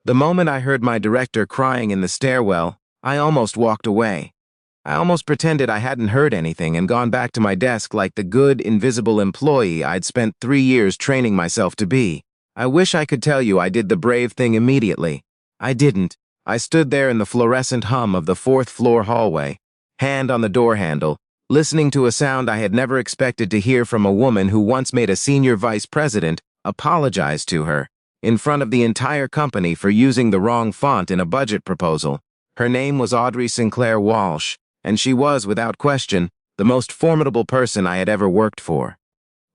The moment I heard my director crying in the stairwell, I almost walked away. I almost pretended I hadn't heard anything and gone back to my desk like the good, invisible employee I'd spent 3 years training myself to be. I wish I could tell you I did the brave thing immediately. I didn't. I stood there in the fluorescent hum of the fourth-floor hallway, hand on the door handle, listening to a sound I had never expected to hear from a woman who once made a senior vice president apologize to her in front of the entire company for using the wrong font in a budget proposal. Her name was Audrey Sinclair Walsh, and she was, without question, the most formidable person I had ever worked for.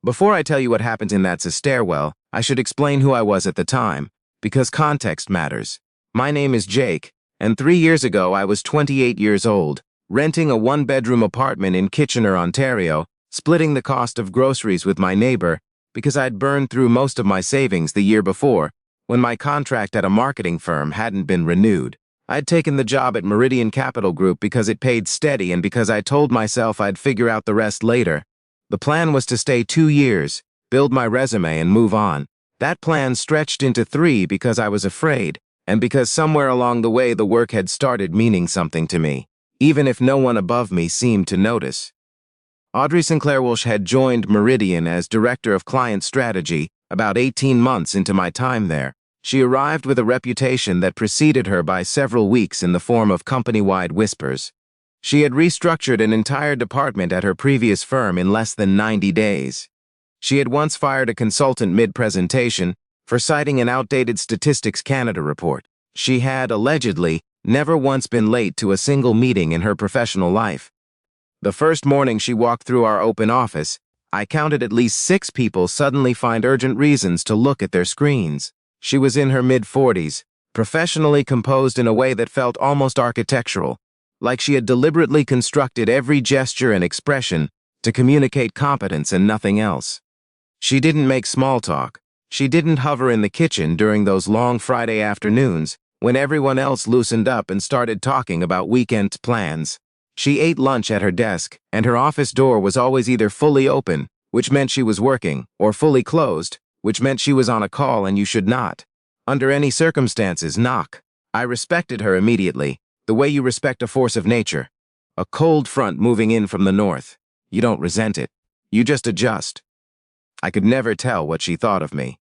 Before I tell you what happened in that stairwell, I should explain who I was at the time, because context matters. My name is Jake, and 3 years ago I was 28 years old, renting a one-bedroom apartment in Kitchener, Ontario, splitting the cost of groceries with my neighbor because I'd burned through most of my savings the year before when my contract at a marketing firm hadn't been renewed. I'd taken the job at Meridian Capital Group because it paid steady and because I told myself I'd figure out the rest later. The plan was to stay 2 years, build my resume, and move on. That plan stretched into 3 because I was afraid, and because somewhere along the way the work had started meaning something to me, even if no one above me seemed to notice. Audrey Sinclair Walsh had joined Meridian as Director of Client Strategy about 18 months into my time there. She arrived with a reputation that preceded her by several weeks in the form of company-wide whispers. She had restructured an entire department at her previous firm in less than 90 days. She had once fired a consultant mid-presentation for citing an outdated Statistics Canada report. She had, allegedly, never once been late to a single meeting in her professional life. The first morning she walked through our open office, I counted at least 6 people suddenly find urgent reasons to look at their screens. She was in her mid-40s, professionally composed in a way that felt almost architectural, like she had deliberately constructed every gesture and expression to communicate competence and nothing else. She didn't make small talk. She didn't hover in the kitchen during those long Friday afternoons when everyone else loosened up and started talking about weekend plans. She ate lunch at her desk, and her office door was always either fully open, which meant she was working, or fully closed, which meant she was on a call and you should not, under any circumstances, knock. I respected her immediately, the way you respect a force of nature. A cold front moving in from the north. You don't resent it. You just adjust. I could never tell what she thought of me.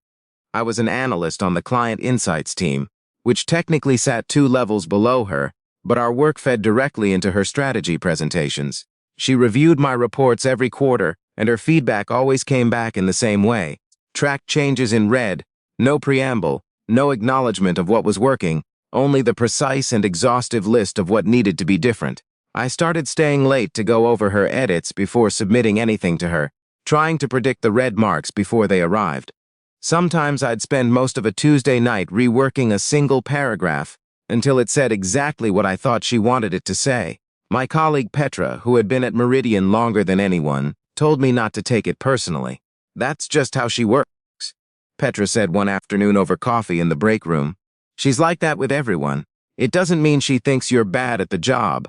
I was an analyst on the Client Insights team, which technically sat 2 levels below her, but our work fed directly into her strategy presentations. She reviewed my reports every quarter, and her feedback always came back in the same way. Tracked changes in red, no preamble, no acknowledgement of what was working, only the precise and exhaustive list of what needed to be different. I started staying late to go over her edits before submitting anything to her, trying to predict the red marks before they arrived. Sometimes I'd spend most of a Tuesday night reworking a single paragraph until it said exactly what I thought she wanted it to say. My colleague Petra, who had been at Meridian longer than anyone, told me not to take it personally. That's just how she works, Petra said one afternoon over coffee in the break room. She's like that with everyone. It doesn't mean she thinks you're bad at the job.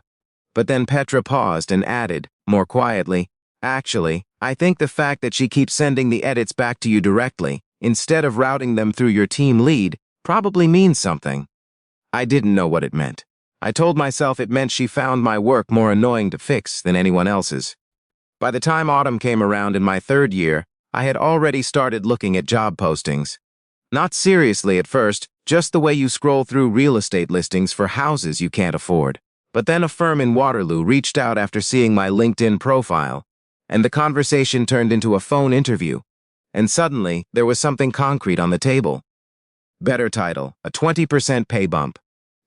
But then Petra paused and added, more quietly, actually, I think the fact that she keeps sending the edits back to you directly, instead of routing them through your team lead, probably means something. I didn't know what it meant. I told myself it meant she found my work more annoying to fix than anyone else's. By the time autumn came around in my 3rd year, I had already started looking at job postings. Not seriously at first, just the way you scroll through real estate listings for houses you can't afford. But then a firm in Waterloo reached out after seeing my LinkedIn profile, and the conversation turned into a phone interview. And suddenly, there was something concrete on the table. Better title, a 20% pay bump.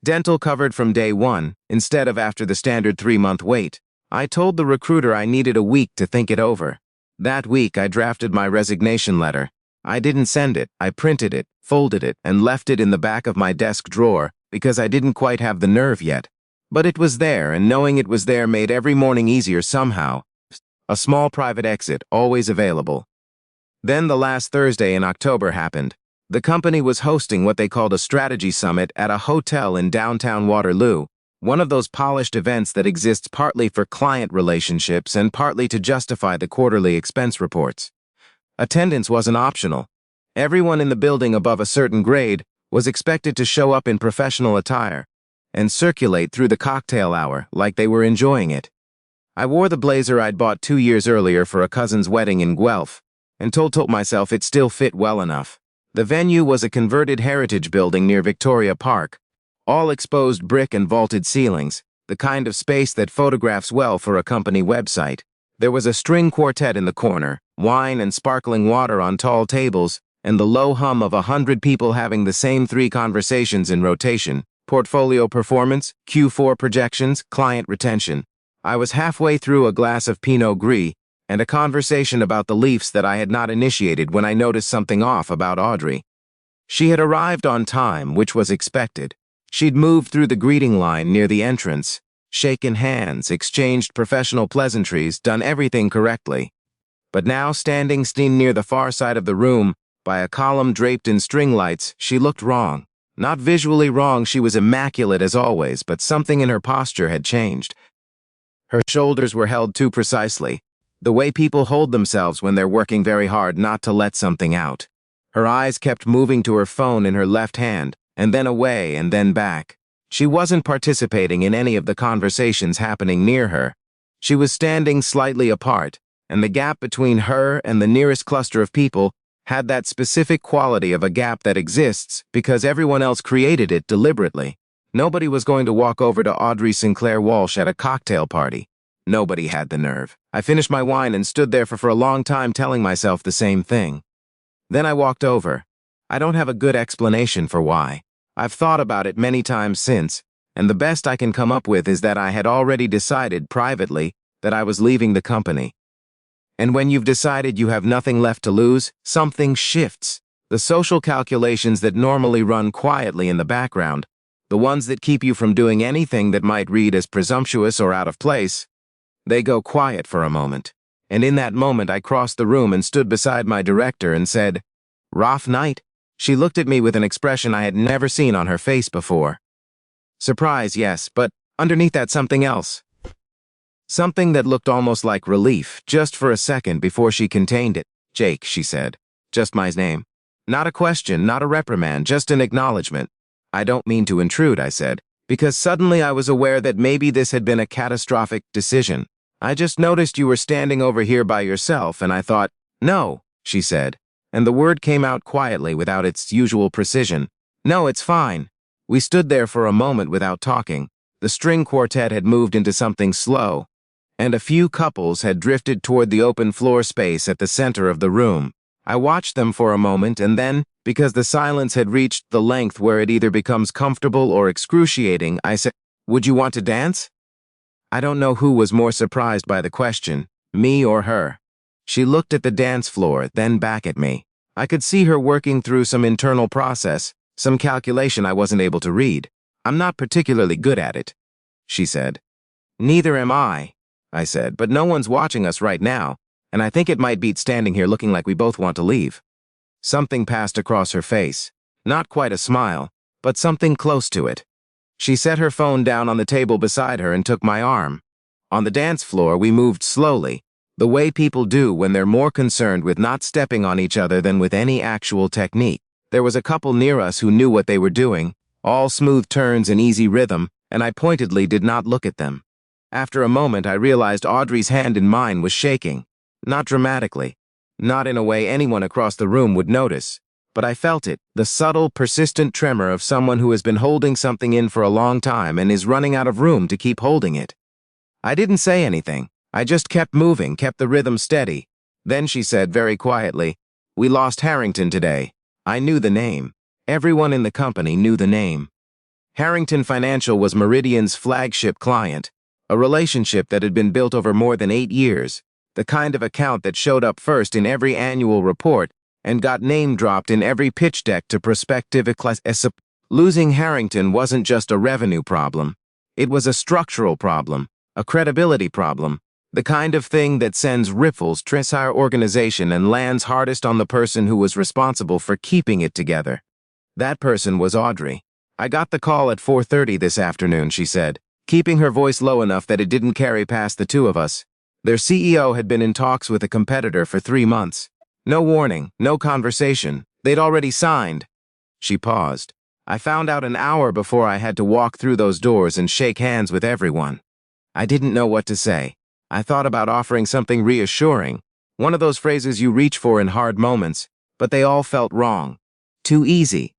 Dental covered from day 1, instead of after the standard 3-month wait. I told the recruiter I needed a week to think it over. That week, I drafted my resignation letter. I didn't send it. I printed it, folded it, and left it in the back of my desk drawer because I didn't quite have the nerve yet. But it was there, and knowing it was there made every morning easier somehow. A small private exit, always available. Then the last Thursday in October happened. The company was hosting what they called a strategy summit at a hotel in downtown Waterloo, one of those polished events that exists partly for client relationships and partly to justify the quarterly expense reports. Attendance wasn't optional. Everyone in the building above a certain grade was expected to show up in professional attire and circulate through the cocktail hour like they were enjoying it. I wore the blazer I'd bought 2 years earlier for a cousin's wedding in Guelph and told myself it still fit well enough. The venue was a converted heritage building near Victoria Park, all exposed brick and vaulted ceilings, the kind of space that photographs well for a company website. There was a string quartet in the corner, wine and sparkling water on tall tables, and the low hum of 100 people having the same 3 conversations in rotation: portfolio performance, Q4 projections, client retention. I was halfway through a glass of Pinot Gris and a conversation about the Leafs that I had not initiated when I noticed something off about Audrey. She had arrived on time, which was expected. She'd moved through the greeting line near the entrance, shaken hands, exchanged professional pleasantries, done everything correctly. But now, standing near the far side of the room, by a column draped in string lights, she looked wrong. Not visually wrong, she was immaculate as always, but something in her posture had changed. Her shoulders were held too precisely, the way people hold themselves when they're working very hard not to let something out. Her eyes kept moving to her phone in her left hand, and then away and then back. She wasn't participating in any of the conversations happening near her. She was standing slightly apart, and the gap between her and the nearest cluster of people had that specific quality of a gap that exists because everyone else created it deliberately. Nobody was going to walk over to Audrey Sinclair Walsh at a cocktail party. Nobody had the nerve. I finished my wine and stood there for a long time telling myself the same thing. Then I walked over. I don't have a good explanation for why. I've thought about it many times since, and the best I can come up with is that I had already decided privately that I was leaving the company. And when you've decided you have nothing left to lose, something shifts. The social calculations that normally run quietly in the background, the ones that keep you from doing anything that might read as presumptuous or out of place, they go quiet for a moment. And in that moment I crossed the room and stood beside my director and said, "Rough night?" She looked at me with an expression I had never seen on her face before. Surprise, yes, but underneath that something else. Something that looked almost like relief, just for a second before she contained it. "Jake," she said. Just my name. Not a question, not a reprimand, just an acknowledgement. "I don't mean to intrude," I said, because suddenly I was aware that maybe this had been a catastrophic decision. "I just noticed you were standing over here by yourself, and I thought." "No," she said, and the word came out quietly without its usual precision. "No, it's fine." We stood there for a moment without talking. The string quartet had moved into something slow, and a few couples had drifted toward the open floor space at the center of the room. I watched them for a moment, and then, because the silence had reached the length where it either becomes comfortable or excruciating, I said, "Would you want to dance?" I don't know who was more surprised by the question, me or her. She looked at the dance floor, then back at me. I could see her working through some internal process, some calculation I wasn't able to read. "I'm not particularly good at it," she said. "Neither am I," said, "but no one's watching us right now, and I think it might beat standing here looking like we both want to leave." Something passed across her face. Not quite a smile, but something close to it. She set her phone down on the table beside her and took my arm. On the dance floor, we moved slowly, the way people do when they're more concerned with not stepping on each other than with any actual technique. There was a couple near us who knew what they were doing, all smooth turns and easy rhythm, and I pointedly did not look at them. After a moment, I realized Audrey's hand in mine was shaking. Not dramatically, not in a way anyone across the room would notice, but I felt it, the subtle, persistent tremor of someone who has been holding something in for a long time and is running out of room to keep holding it. I didn't say anything. I just kept moving, kept the rhythm steady. Then she said very quietly, "We lost Harrington today." I knew the name. Everyone in the company knew the name. Harrington Financial was Meridian's flagship client, a relationship that had been built over more than 8 years, the kind of account that showed up first in every annual report and got name-dropped in every pitch deck to prospective clients. Losing Harrington wasn't just a revenue problem. It was a structural problem, a credibility problem, the kind of thing that sends ripples through our organization and lands hardest on the person who was responsible for keeping it together. That person was Audrey. "I got the call at 4:30 this afternoon," she said, keeping her voice low enough that it didn't carry past the two of us. Their CEO had been in talks with a competitor for 3 months. No warning, no conversation. They'd already signed. She paused. I found out an hour before I had to walk through those doors and shake hands with everyone. I didn't know what to say. I thought about offering something reassuring, one of those phrases you reach for in hard moments, but they all felt wrong. Too easy.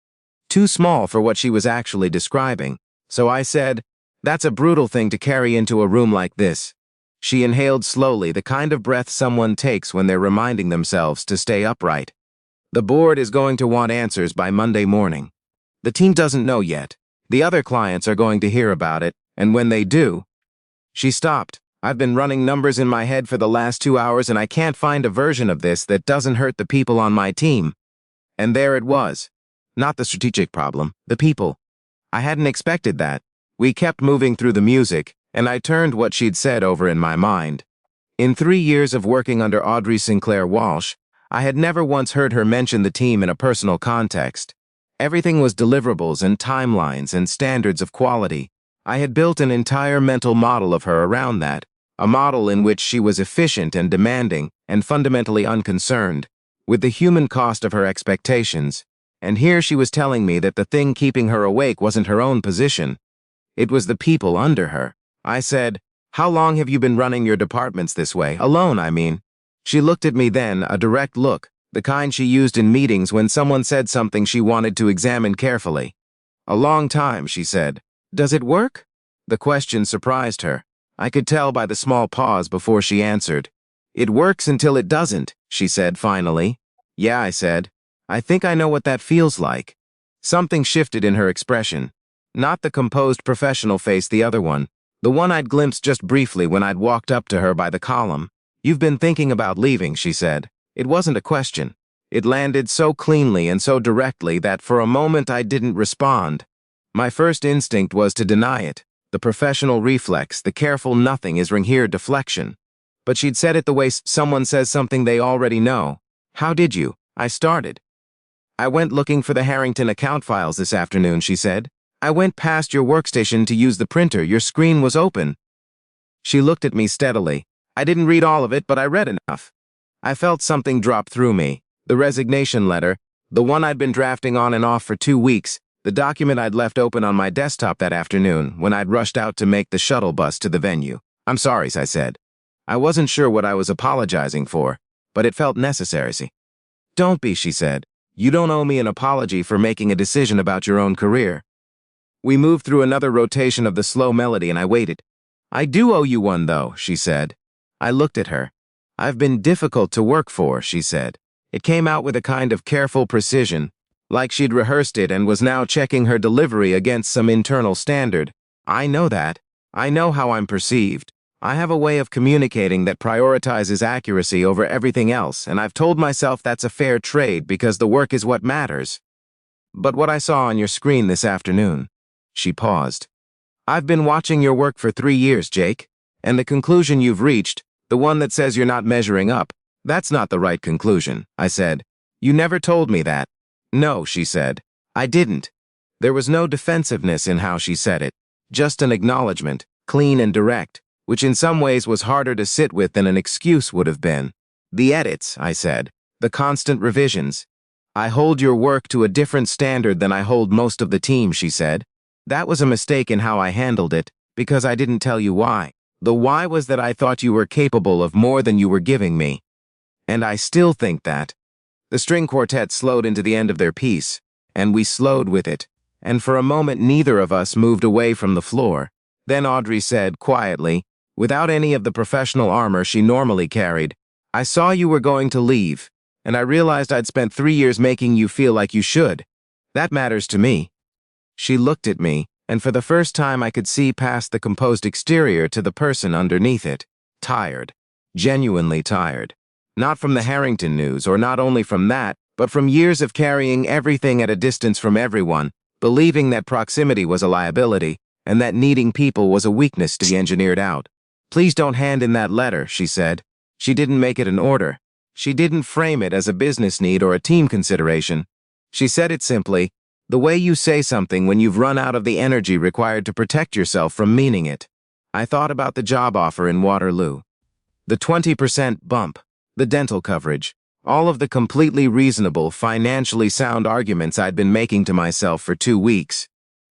Too small for what she was actually describing. So I said, "That's a brutal thing to carry into a room like this." She inhaled slowly, the kind of breath someone takes when they're reminding themselves to stay upright. "The board is going to want answers by Monday morning. The team doesn't know yet. The other clients are going to hear about it, and when they do..." She stopped. "I've been running numbers in my head for the last 2 hours and I can't find a version of this that doesn't hurt the people on my team." And there it was. Not the strategic problem, the people. I hadn't expected that. We kept moving through the music, and I turned what she'd said over in my mind. In 3 years of working under Audrey Sinclair Walsh, I had never once heard her mention the team in a personal context. Everything was deliverables and timelines and standards of quality. I had built an entire mental model of her around that, a model in which she was efficient and demanding and fundamentally unconcerned with the human cost of her expectations. And here she was telling me that the thing keeping her awake wasn't her own position. It was the people under her. I said, "How long have you been running your departments this way? Alone, I mean." She looked at me then, a direct look, the kind she used in meetings when someone said something she wanted to examine carefully. "A long time," she said. "Does it work?" The question surprised her. I could tell by the small pause before she answered. "It works until it doesn't," she said finally. "Yeah," I said. "I think I know what that feels like." Something shifted in her expression. Not the composed professional face, the other one. The one I'd glimpsed just briefly when I'd walked up to her by the column. "You've been thinking about leaving," she said. It wasn't a question. It landed so cleanly and so directly that for a moment I didn't respond. My first instinct was to deny it. The professional reflex, the careful nothing is here deflection. But she'd said it the way someone says something they already know. "How did you?" I started. "I went looking for the Harrington account files this afternoon," she said. "I went past your workstation to use the printer. Your screen was open." She looked at me steadily. I didn't read all of it, but I read enough. I felt something drop through me. The resignation letter, the one I'd been drafting on and off for 2 weeks, the document I'd left open on my desktop that afternoon when I'd rushed out to make the shuttle bus to the venue. "I'm sorry," I said. I wasn't sure what I was apologizing for, but it felt necessary. "Don't be," she said. "You don't owe me an apology for making a decision about your own career." We moved through another rotation of the slow melody and I waited. "I do owe you one, though," she said. I looked at her. "I've been difficult to work for," she said. It came out with a kind of careful precision, like she'd rehearsed it and was now checking her delivery against some internal standard. "I know that. I know how I'm perceived. I have a way of communicating that prioritizes accuracy over everything else, and I've told myself that's a fair trade because the work is what matters. But what I saw on your screen this afternoon..." She paused. "I've been watching your work for 3 years, Jake, and the conclusion you've reached, the one that says you're not measuring up, that's not the right conclusion," I said. "You never told me that." "No," she said. "I didn't." There was no defensiveness in how she said it, just an acknowledgement, clean and direct, which in some ways was harder to sit with than an excuse would have been. "The edits," I said. "The constant revisions. I hold your work to a different standard than I hold most of the team," she said. "That was a mistake in how I handled it, because I didn't tell you why. The why was that I thought you were capable of more than you were giving me. And I still think that." The string quartet slowed into the end of their piece, and we slowed with it, and for a moment neither of us moved away from the floor. Then Audrey said, quietly, without any of the professional armor she normally carried, "I saw you were going to leave, and I realized I'd spent 3 years making you feel like you should. That matters to me." She looked at me, and for the first time I could see past the composed exterior to the person underneath it. Tired. Genuinely tired. Not from the Harrington news, or not only from that, but from years of carrying everything at a distance from everyone, believing that proximity was a liability, and that needing people was a weakness to be engineered out. "Please don't hand in that letter," she said. She didn't make it an order. She didn't frame it as a business need or a team consideration. She said it simply, the way you say something when you've run out of the energy required to protect yourself from meaning it. I thought about the job offer in Waterloo. The 20% bump, the dental coverage, All of the completely reasonable, financially sound arguments I'd been making to myself for 2 weeks.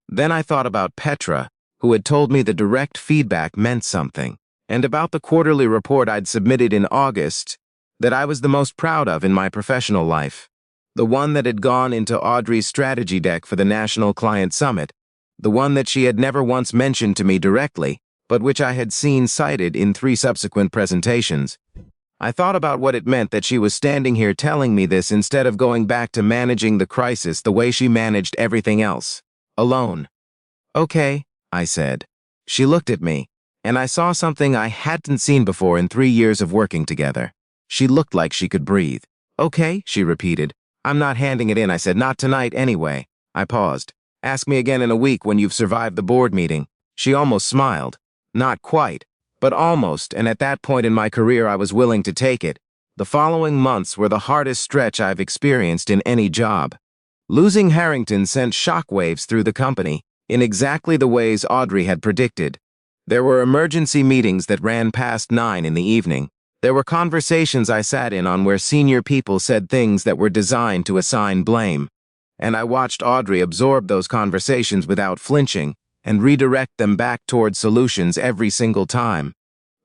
Then I thought about Petra, who had told me the direct feedback meant something, and about the quarterly report I'd submitted in August that I was the most proud of in my professional life. The one that had gone into Audrey's strategy deck for the National Client Summit, the one that she had never once mentioned to me directly, but which I had seen cited in 3 subsequent presentations. I thought about what it meant that she was standing here telling me this instead of going back to managing the crisis the way she managed everything else, alone. "Okay," I said. She looked at me, and I saw something I hadn't seen before in 3 years of working together. She looked like she could breathe. "Okay," she repeated. "I'm not handing it in," I said. "Not tonight, anyway." I paused. "Ask me again in a week when you've survived the board meeting." She almost smiled. Not quite, but almost, and at that point in my career I was willing to take it. The following months were the hardest stretch I've experienced in any job. Losing Harrington sent shockwaves through the company, in exactly the ways Audrey had predicted. There were emergency meetings that ran past 9 in the evening. There were conversations I sat in on where senior people said things that were designed to assign blame. And I watched Audrey absorb those conversations without flinching and redirect them back toward solutions every single time.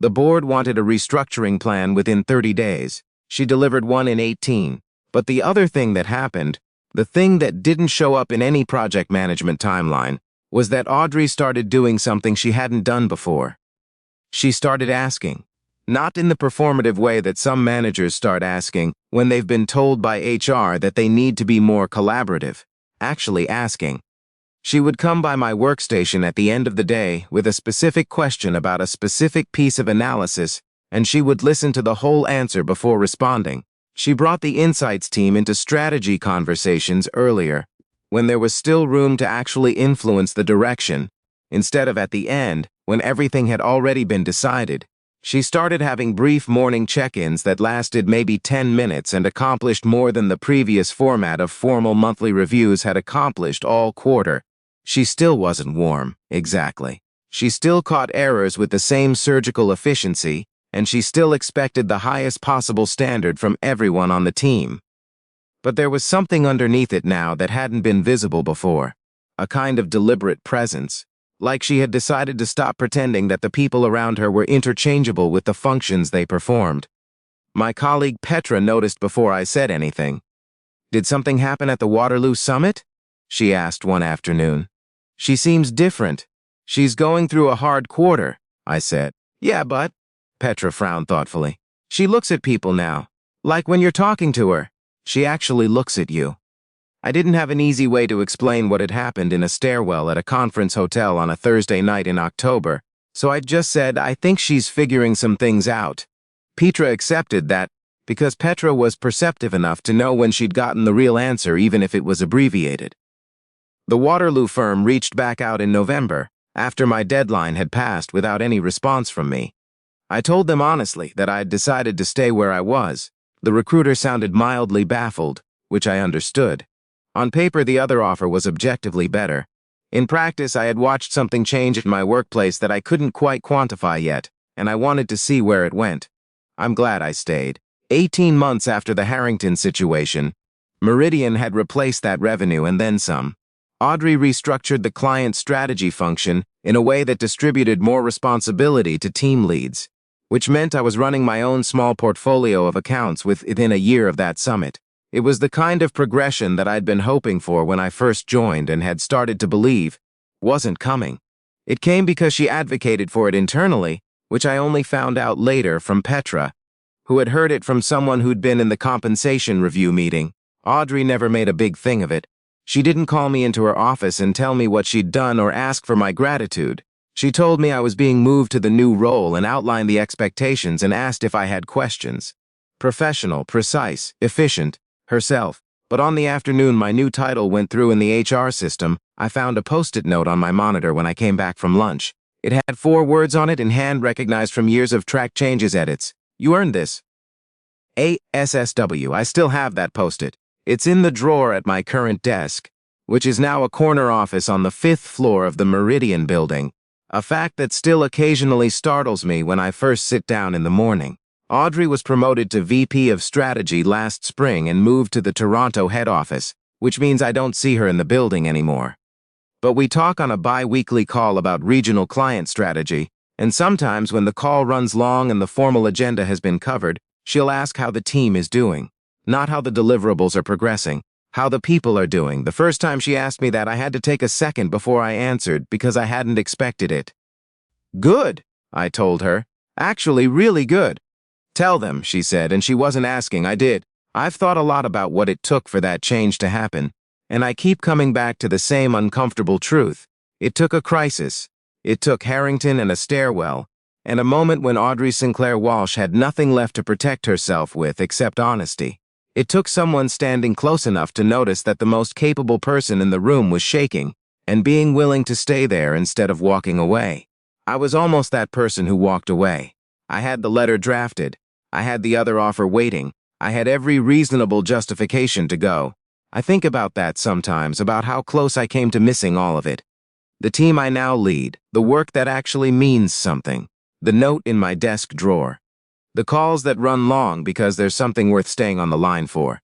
The board wanted a restructuring plan within 30 days. She delivered one in 18. But the other thing that happened, the thing that didn't show up in any project management timeline, was that Audrey started doing something she hadn't done before. She started asking. Not in the performative way that some managers start asking when they've been told by HR that they need to be more collaborative. Actually asking. She would come by my workstation at the end of the day with a specific question about a specific piece of analysis, and she would listen to the whole answer before responding. She brought the insights team into strategy conversations earlier, when there was still room to actually influence the direction, instead of at the end, when everything had already been decided. She started having brief morning check-ins that lasted maybe 10 minutes and accomplished more than the previous format of formal monthly reviews had accomplished all quarter. She still wasn't warm, exactly. She still caught errors with the same surgical efficiency, and she still expected the highest possible standard from everyone on the team. But there was something underneath it now that hadn't been visible before, a kind of deliberate presence. Like she had decided to stop pretending that the people around her were interchangeable with the functions they performed. My colleague Petra noticed before I said anything. "Did something happen at the Waterloo Summit?" she asked one afternoon. "She seems different. She's going through a hard quarter," I said. "Yeah, but," Petra frowned thoughtfully, "she looks at people now. Like when you're talking to her, she actually looks at you." I didn't have an easy way to explain what had happened in a stairwell at a conference hotel on a Thursday night in October, so I just said, "I think she's figuring some things out." Petra accepted that, because Petra was perceptive enough to know when she'd gotten the real answer even if it was abbreviated. The Waterloo firm reached back out in November, after my deadline had passed without any response from me. I told them honestly that I had decided to stay where I was. The recruiter sounded mildly baffled, which I understood. On paper, the other offer was objectively better. In practice, I had watched something change at my workplace that I couldn't quite quantify yet, and I wanted to see where it went. I'm glad I stayed. 18 months after the Harrington situation, Meridian had replaced that revenue and then some. Audrey restructured the client strategy function in a way that distributed more responsibility to team leads, which meant I was running my own small portfolio of accounts within a year of that summit. It was the kind of progression that I'd been hoping for when I first joined and had started to believe wasn't coming. It came because she advocated for it internally, which I only found out later from Petra, who had heard it from someone who'd been in the compensation review meeting. Audrey never made a big thing of it. She didn't call me into her office and tell me what she'd done or ask for my gratitude. She told me I was being moved to the new role and outlined the expectations and asked if I had questions. Professional, precise, efficient. Herself. But on the afternoon my new title went through in the HR system, I found a post-it note on my monitor when I came back from lunch. It had 4 words on it in hand recognized from years of track changes edits. "You earned this." ASSW. I still have that post-it. It's in the drawer at my current desk, which is now a corner office on the 5th floor of the Meridian building, a fact that still occasionally startles me when I first sit down in the morning. Audrey was promoted to VP of Strategy last spring and moved to the Toronto head office, which means I don't see her in the building anymore. But we talk on a bi-weekly call about regional client strategy, and sometimes when the call runs long and the formal agenda has been covered, she'll ask how the team is doing. Not how the deliverables are progressing, how the people are doing. The first time she asked me that, I had to take a second before I answered because I hadn't expected it. Good, I told her. Actually, really good. Tell them, she said, and she wasn't asking, I did. I've thought a lot about what it took for that change to happen, and I keep coming back to the same uncomfortable truth. It took a crisis. It took Harrington and a stairwell, and a moment when Audrey Sinclair Walsh had nothing left to protect herself with except honesty. It took someone standing close enough to notice that the most capable person in the room was shaking, and being willing to stay there instead of walking away. I was almost that person who walked away. I had the letter drafted. I had the other offer waiting. I had every reasonable justification to go. I think about that sometimes, about how close I came to missing all of it. The team I now lead, the work that actually means something, the note in my desk drawer, the calls that run long because there's something worth staying on the line for.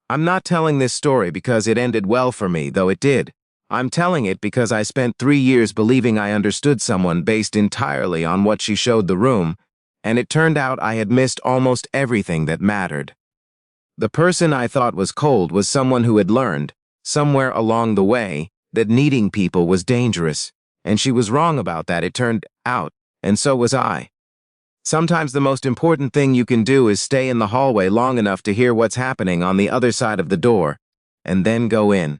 I'm not telling this story because it ended well for me, though it did. I'm telling it because I spent 3 years believing I understood someone based entirely on what she showed the room, and it turned out I had missed almost everything that mattered. The person I thought was cold was someone who had learned, somewhere along the way, that needing people was dangerous, and she was wrong about that, it turned out, and so was I. Sometimes the most important thing you can do is stay in the hallway long enough to hear what's happening on the other side of the door, and then go in.